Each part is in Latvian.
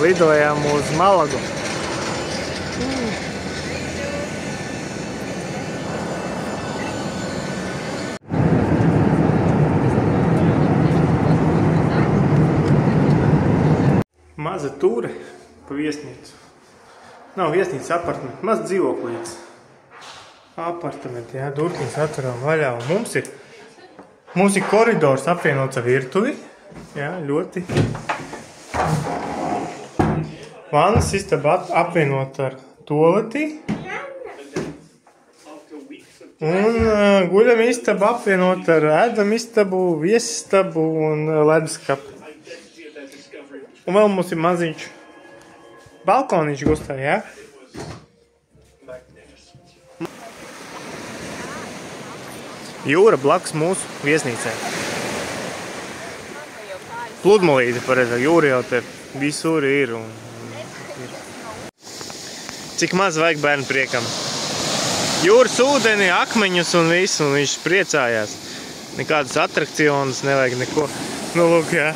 Lidojam uz Malagu. Maza tūre pa viesnīcu. Nav viesnīca, apartamenti, maz dzīvoklīts. Apartamenti, jā, durtiņas atveram vaļā. Un mums ir koridors apvienots ar virtuvi. Jā, ļoti. Vannas istaba apvienot ar tualeti. Un guļam istaba apvienot ar ēdam istabu, viesistabu un leduskapu. Un vēl mums ir maziņš balkoniņš Gustā, jā? Jūra blakus mūsu viesnīcē. Pludmalīte, pareizāk, jūra jau te visur ir. Cik maz vajag bērnu priekam. Jūras ūdeni, akmeņus un visu, un viņš priecājās. Nekādas atrakcionas, nevajag neko. Nu, lūk, jā.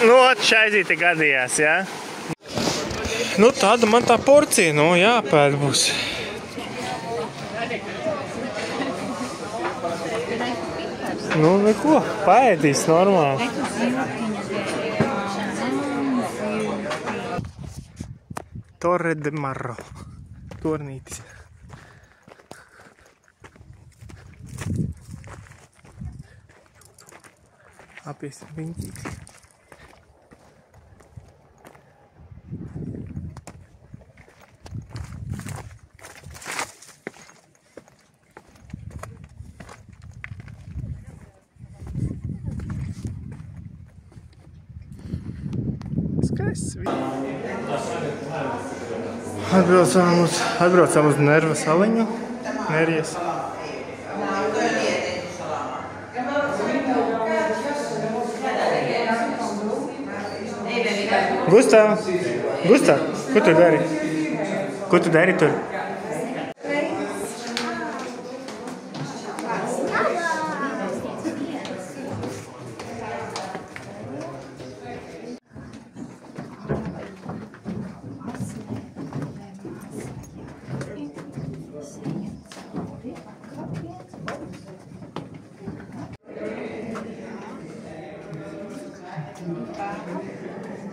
Nu, šaizīte gadījās, jā. Nu, tāda man tā porcija, nu, jāpēd būs. Nu, neko, paēdīs normāli. Torre de Marro. Tornītis. Apies riņķīgs. Skaists. Atbraucām uz Nerva saliņu. Nerijas. Gustav, ko tu dari? Ko tu dari tur?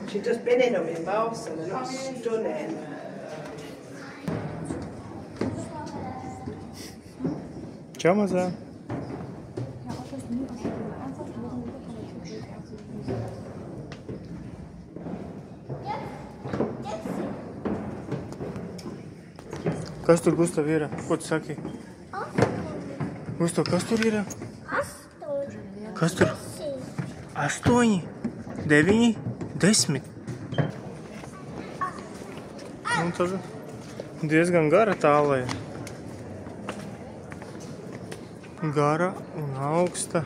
Šitos pienēdomiem balsam, studēm. Čau, mazā. Kas tur, Gustav, ir? Ko tu saki? Gustav, kas tur ir? 8. Kas tur? 8, 9, 10. Un tad diezgan gara tālē. Gara un augsta.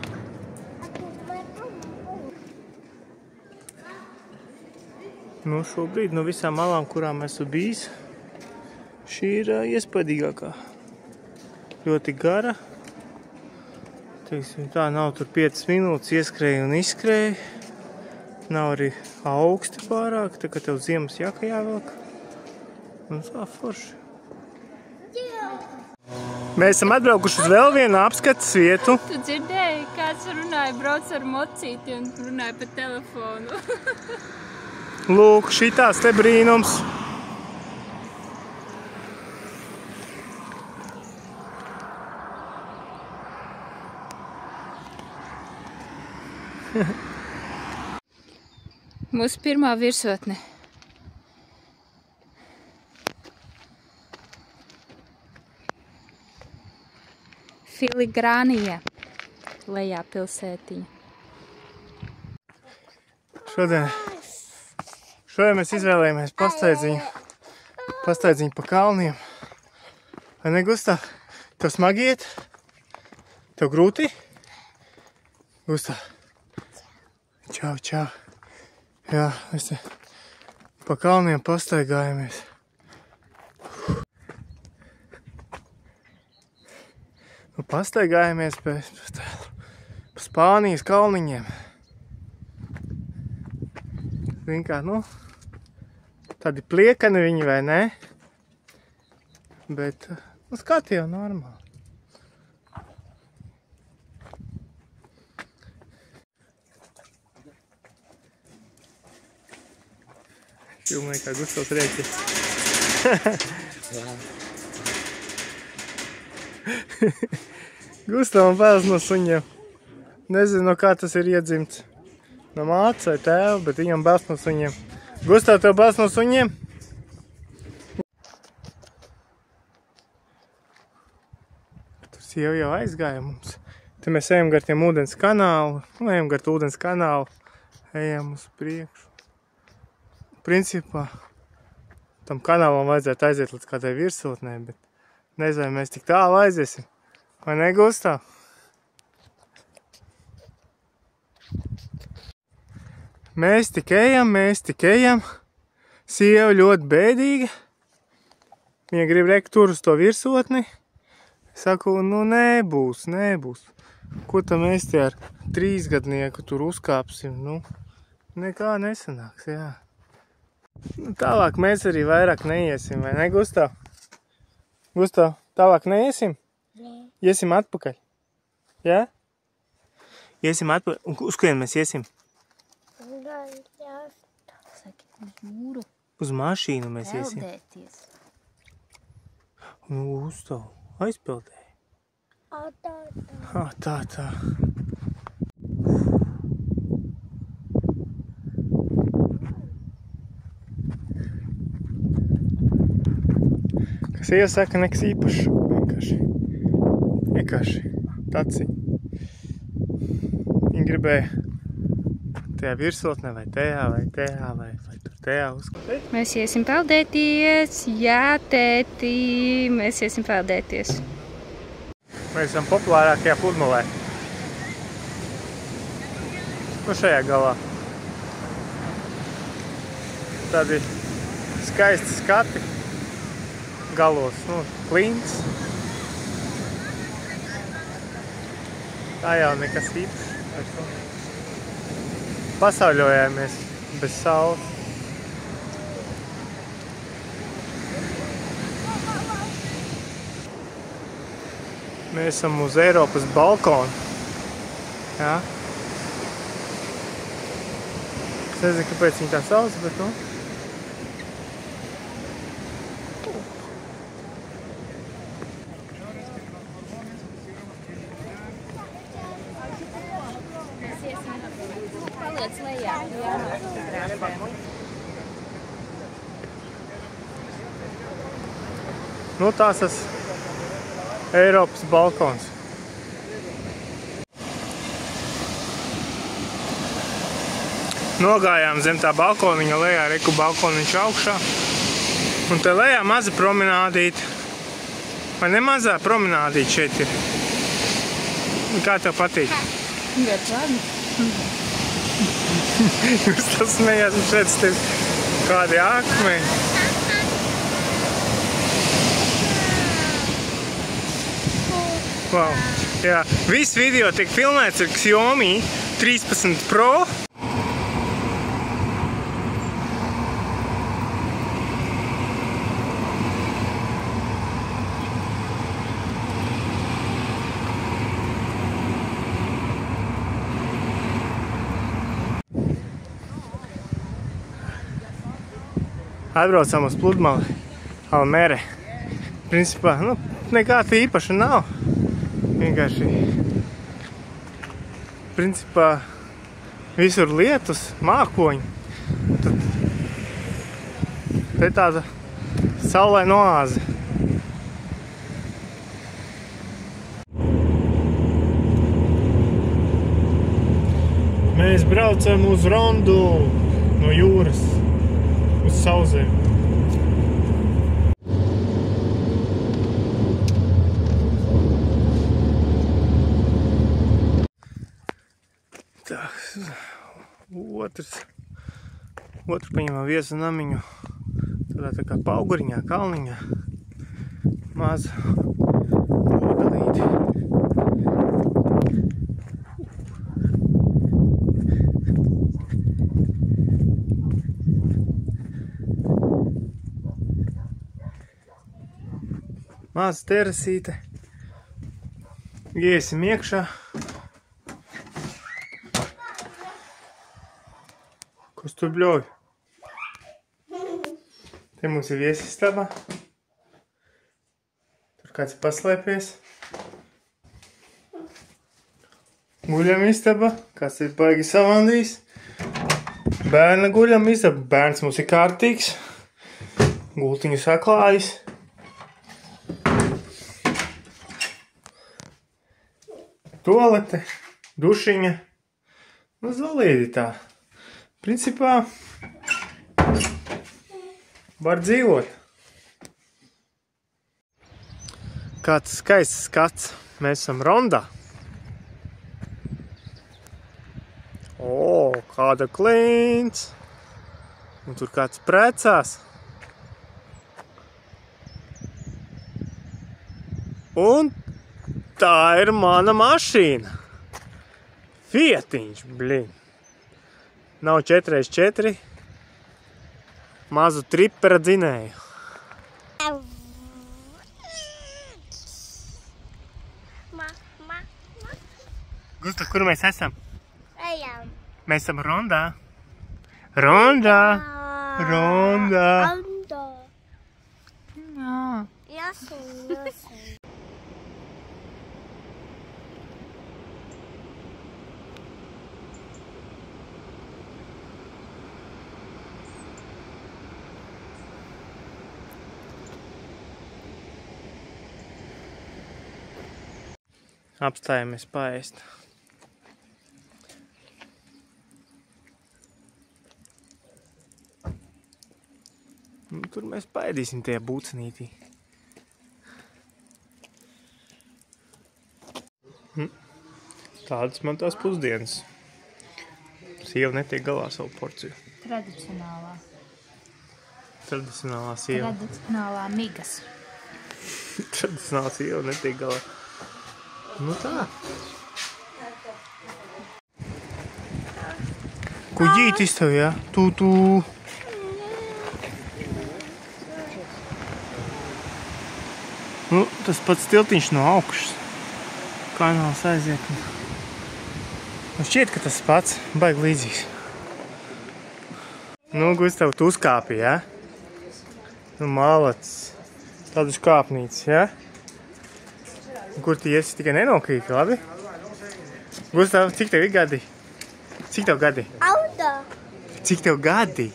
Nu, šobrīd no visām malām, kurām esmu bijis, šī ir iespaidīgākā. Ļoti gara. Teiksim, tā nav tur 5 minūtes ieskrēja un izskrēja. Nav arī augsti pārāk, tā kā tev ziemas jaka jāvelk. Un tā forši. Mēs esam atbraukuši uz vēl vienu apskates vietu. Tu dzirdēji, kāds runāja, brauc ar mocīti un runāja pa telefonu. Lūk, šitās te brīnums. Mūsu pirmā virsotne. Filigrānija, lejā pilsētiņa. Šodien mēs izvēlējāmies pastaidziņu pa kalniem. Vai ne, Gustav? Tev smagi iet? Tev grūti? Gustav? Čau, čau. Jā, mēs te pa kalniem pastaigājamies. Nu, pastaigājamies pa Spānijas kalniņiem. Zin kā, nu, tādi pliekani viņi, vai ne? Bet, nu, skati jau normāli. Filmē kā Gustavs rēķi. Gustavam bēls no suņiem. Nezinu, no kā tas ir iedzimts. No mātes vai tēva, bet viņam bēls no suņiem. Gustav, tev bēls no suņiem? Tur sieva jau aizgāja mums. Te mēs ejam gar tiem ūdens kanālu. Ejam gar ūdens kanālu. Ejam uz priekšu. Principā, tam kanālam vajadzētu aiziet līdz kādai virsotnē, bet nezinu, mēs tik tālu aiziesim. Vai ne, Gustav? Mēs tik ejam. Sieva ļoti bēdīga. Viņa grib rekt tur uz to virsotni. Saku, nu nebūs. Ko tam mēs te ar 3-gadnieku tur uzkāpsim? Nu, nekā nesanāks, jā. Nu, tālāk mēs arī vairāk neiesim, vai ne, Gustav? Gustav, tālāk neiesim? Nē. Iesim atpakaļ. Jā? Iesim atpakaļ. Un uz kurien mēs iesim? Saki, uz mūru. Uz mašīnu mēs iesim. Peldēties. Nu, Gustav, aizpeldēji. Tā. Kas iesaka, nekas īpašs. Vienkārši taci. Viņi gribēja tajā virsotnē vai tur tajā uzskatīt. Mēs iesim peldēties. Jā, tēti, mēs iesim peldēties. Mēs esam populārākajā pludmalē. Nu, šajā galā. Tādi skaisti skati galos, nu, klints. Tā jau nekas īpašs. Pasauļojāmies bez saules. Mēs esam uz Eiropas balkonu. Jā. Es nezinu, kāpēc viņi tā sauc, bet nu. Paliec lejā. Nu, tās tas Eiropas balkons. Nogājām zem tā balkoniņa lejā, reku balkoniņš augšā. Un te lejā maza promenādīt. Vai ne mazā promenādīt šeit ir? Kā tev patīk? Ļoti labi. Jūs tas smējās, un šeit tev kādi akmeņi. Wow. Jā, viss video tiek filmēts ar Xiaomi 13 Pro. Atbraucām uz pludmali Almere. Principā, nu, nekā īpaša nav. Vienkārši, principā, visur lietus, mākoņi. Tad te tāda saulaina oāze. Mēs braucam uz Rondu no jūras uz Sauzemi. Otru paņemam viesu namiņu tādā tā kā pauguriņā, kalniņā. Maza ūdelīti. Maza terasīte. Iesim iekšā. Kas tu bļauj? Te mums ir viesistaba. Tur kāds paslēpies. Guļamistaba. Kāds ir baigi savandījis. Bērna guļamistaba. Bērns mums ir kārtīgs. Gultiņu saklājis. Tualete. Dušiņa. Nu, zolīdi tā. Principā var dzīvot. Kāds skaists skats. Mēs esam rondā. O, kāda klints. Un tur kāds precās. Un tā ir mana mašīna. Fiatiņš, blin. Nav 4x4. Mazu tripera dzinēju. Gustav, kur mēs esam? Ejam. Mēs esam rondā. Rondā. Rondā. Rondā. Jā. Jāsim. Apstājamies paēst. Nu, tur mēs paēdīsim tie būcenītī. Tādas man tās pusdienas. Sieva netiek galā savu porciju. Tradicionālā. Tradicionālā sieva. Tradicionālā migas. Tradicionālā sieva netiek galā. Nu tā. Kuģītis tev, jā? Tū. Nu, tas pats tiltiņš no augšas. Kanāls aiziet. Man šķiet, ka tas pats baigi līdzīgs. Nu, Gustav, tu uzkāpi, jā? Nu, malacis. Tādus kāpnītes, jā? Kur tu iesi tikai nenokrīt, labi? Gustav, cik tev ir gadi? Cik tev gadi? Auto. Cik tev gadi?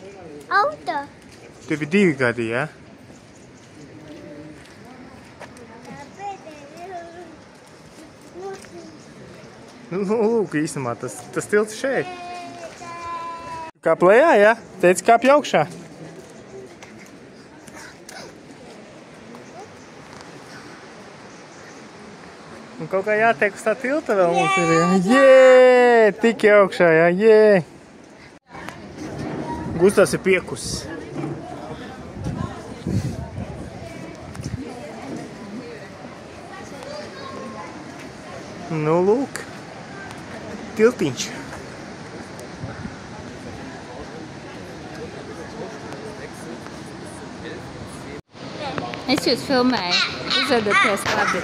Auto. Tev ir 2 gadi, jā? Nu, lūk, īstumā, tas tilts šeit. Kāp lejā, jā? Teici, kāpj augšā. Un kaut kā jātiek uz tā tilta vēl mums ir, jā. Jē, tik augšā, jā, jē. Gustavs ir piekusis. Nu, lūk, tiltiņš. Es jūs filmēju. Uzvedaties labi.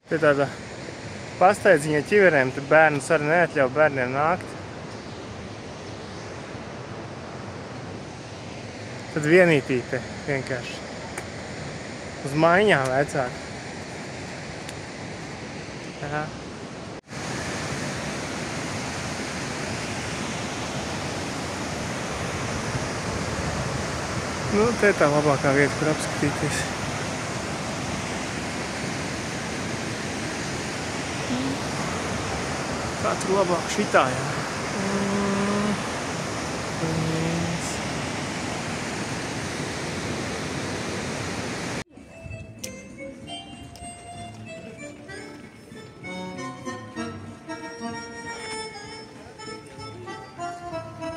Te tāda pastaidziņa ķiverēm, tad bērnus arī neatļauj bērniem nākt. Tad vienītīte vienkārši. Uz maiņām vecāki. Jā. Nu, te tā labākā vieta, kur apskatīties. Kā tur labāk šitā, jā.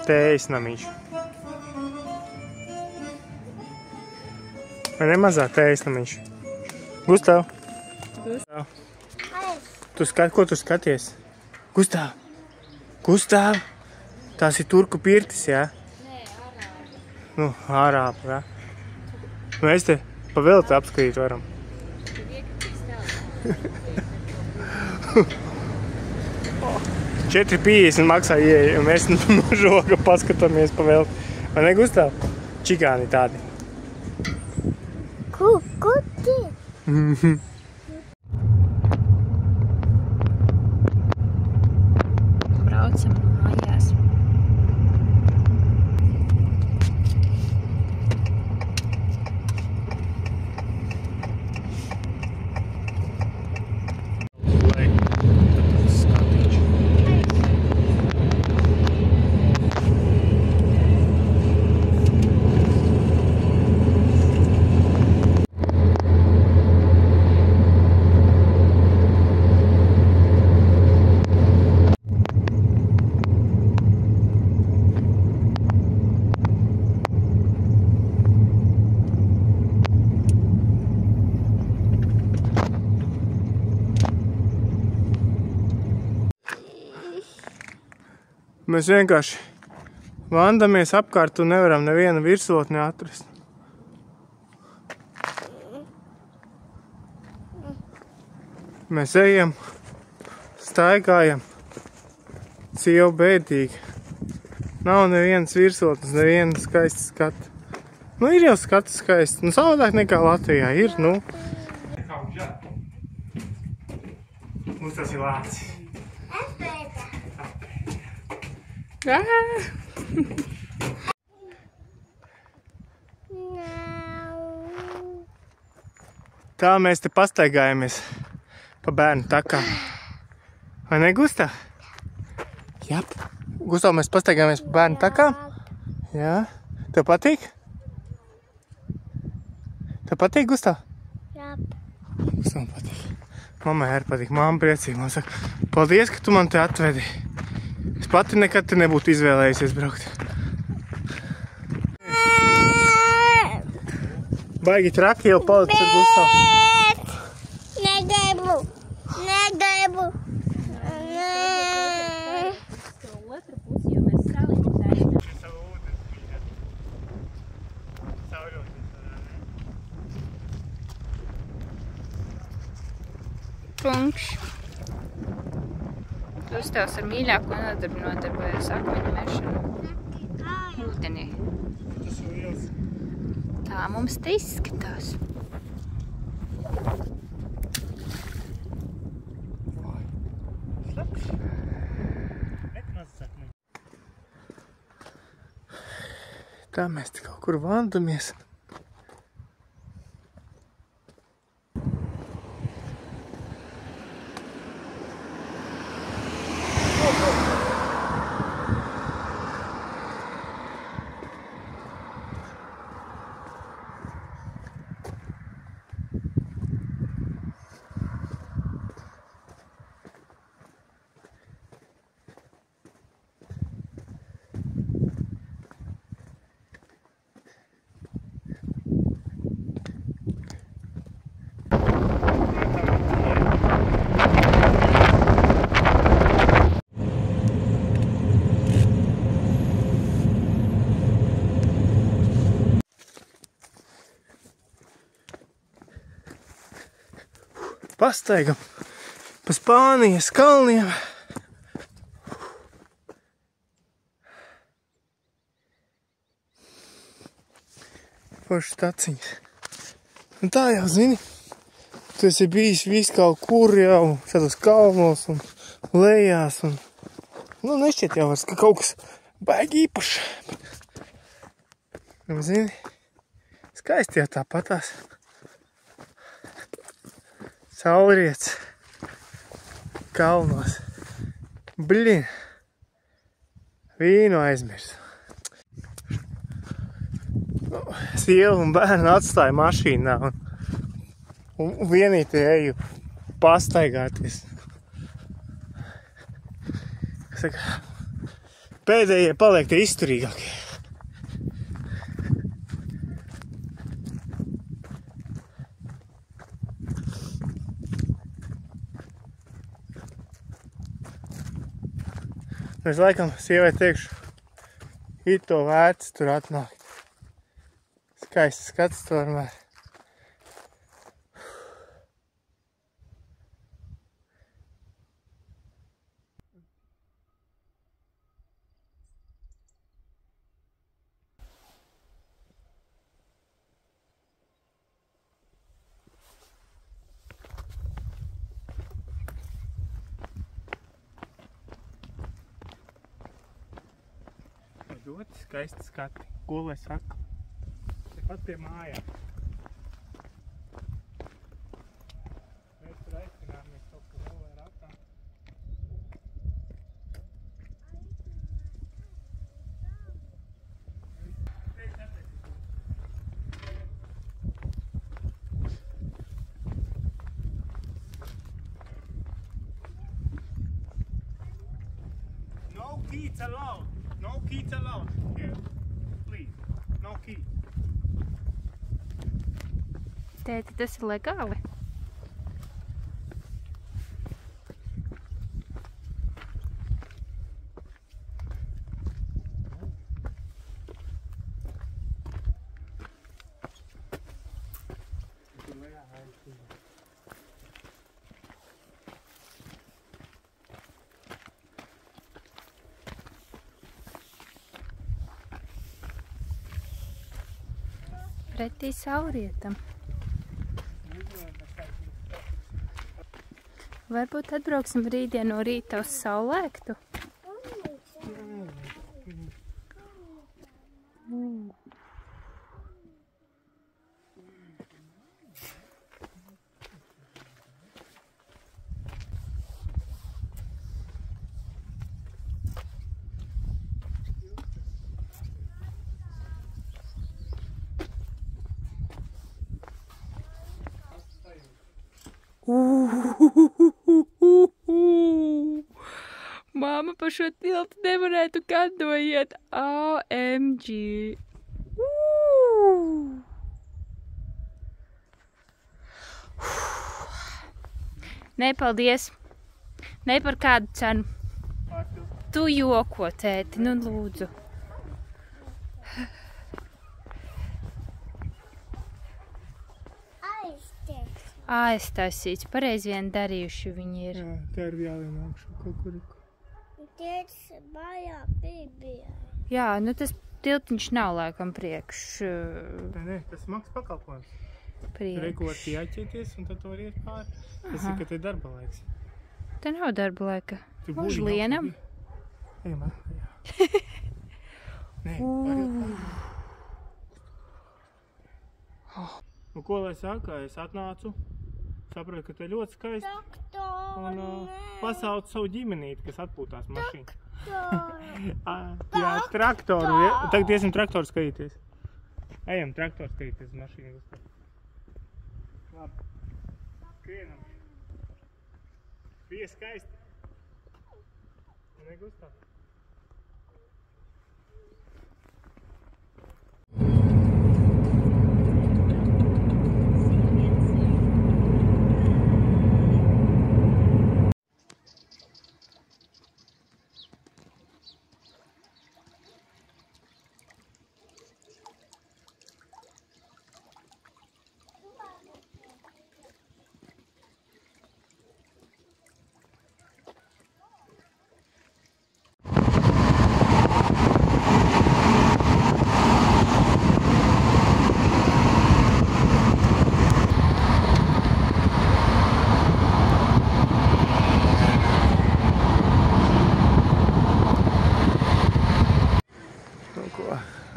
Tējas namiņš. Vai ne mazā tējas namiņš? Gustav. Ai, Ko tu skaties? Gustav. Gustav. Tās ir turku pirtis, jā? Nē, arābi. Nu, ārāpa, jā. Mēs te pa velti apskatīt varam. Tu iekritīs tālāk. 4,50 maksā ieeja, un mēs no žoga paskatāmies pa velti. Vai ne, Gustav? Čikāni tādi. kukuti. Braucam mājās. Mēs vienkārši vandamies apkārt un nevaram nevienu virsotni atrast. Mēs ejam, staigājam, cievu bēdīgi. Nav nevienas virsotnes, neviena skaista skata. Nu, ir jau skata skaisti. Nu, savādāk nekā Latvijā ir, nu. Mums tas ir lācis. Tā mēs te pastaigājamies pa bērnu takām. Vai ne, Gustav? Jā. Gustav, mēs pastaigājamies pa bērnu takām? Jā. Tev patīk? Tev patīk, Gustav? Jā. Gustav patīk. Mammai arī patīk. Mamma priecīga. Man saka, paldies, ka tu man te atvedi. Es pati nekad te nebūtu izvēlējusies braukt. Baigi traki jau palicis ar Gustavu. Negribu. Negribu. To otru pusi, jo mēs salīdzinājām. Punkš. Gustavs ar mīļāko nodarbojas akmeņu mešanu ūdenī. Tā mums te izskatās. Tā mēs te kaut kur vandamies. Pastaigam pa Spānijas kalniem. Foršas taciņas. Un tā jau, zini, tu esi bijis visu kaut kur jau tādos kalnos un lejās. Un, nu, nešķiet jau vairs, ka kaut kas baigi īpašs. Un, zini, skaisti jau tāpatās. Saulriets kalnos. Blin. Vīnu aizmirsu. Sieva un bērni atstāja mašīnā un vienīti eju pastaigāties. Saka, pēdējie paliek tie izturīgākie. Es laikam sievai teikšu, ir to vērts tur atnākt. Skaists skats tomēr. Ļoti skaisti skati. Ko lai saka? Tepat pie mājām. Mēs tur aizcinājāmies kaut ko vēl vai ratā. No kids allowed. No kids allowed here. Please. No kids. Tēti, tas ir legāli? Pretī saulrietam. Varbūt atbrauksim rītdien no rīta uz saulēktu? Māma pa šo tiltu nevarētu kad noiet. OMG. Nē, paldies. Ne par kādu cenu. Tu joko, tēti, nu lūdzu. Aiztaisīts. Pareizi vien darījuši viņi ir. Jā, tā ir jālienā augšu kaut kur. Tētis mājā bija. Jā, nu tas tiltiņš nav laikam priekš. Nē, tas smags pakalpojums. Priekš. Rekot jāķieties un tad to var iet pāri. Tas ir, ka te darba laiks. Te nav darba laika. Uz lienam. Ejam, jā. Nē, var iet pāri. Nu, ko lai saka, es atnācu, sapratu, ka te ļoti skaisti. Un pasaucu savu ģimenīti, kas atpūtās mašīnu. Jā, traktoru. Tagad iesim traktoru skatīties. Ejam traktoru skatīties mašīnu. Labi. Skrienam. Bija skaisti. Negustā.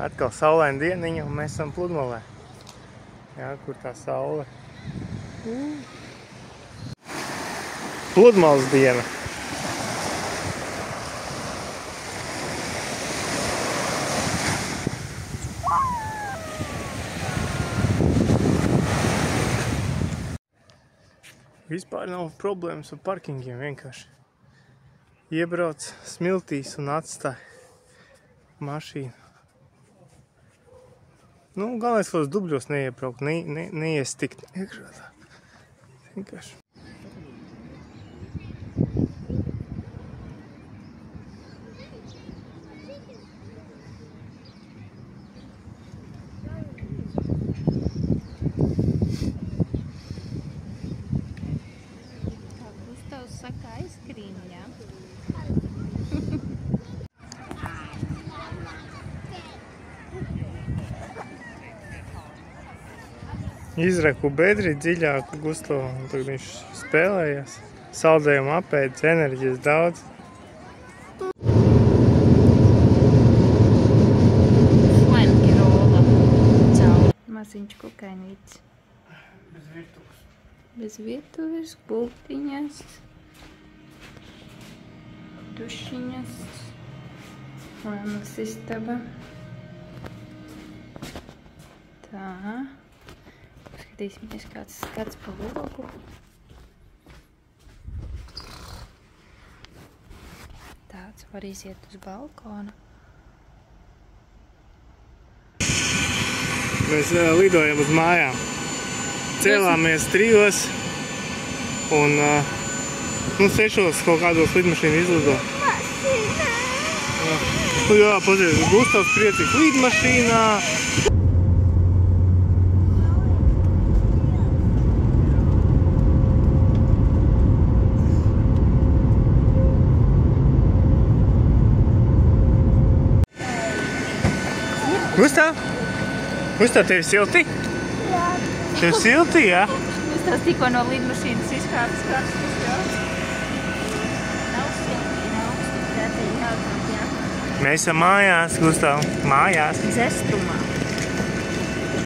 Atkal saulaina dieniņa, un mēs esam pludmalē. Jā, kur tā saule. Pludmales diena. Vispār nav problēmas ar parkingiem, vienkārši. Iebrauc smiltīs un atstāj mašīnu. Nu, galvenais, ka uz dubļos neiebraukt, neiestikt iekšā tā. Vienkārši. Izraku bedri dziļāku Gustavu, un tagad viņš spēlējas. Saldējumu apēdis, enerģijas daudz. Slenki rola. Caur. Maziņš kukainītis. Bez virtuves, gultiņas, dušiņas, vainas istaba. Tā. Skatīsimies, kāds skats pa logu. Tāds var iziet uz balkonu. Mēs lidojam uz mājām. Cēlāmies 3 un 6 kaut kādos lidmašīnu izlido. Jā, pazies, Gustavs priecīgs lidmašīnā. Gustav, tev silti? Jā. Tev silti, jā? Gustavs tikko no lidmašīnas izkāpis karstus, jā. Nav silti, nav stiprētī jābūt, jā. Mēs esam mājās, Gustav, mājās. Zestrumā.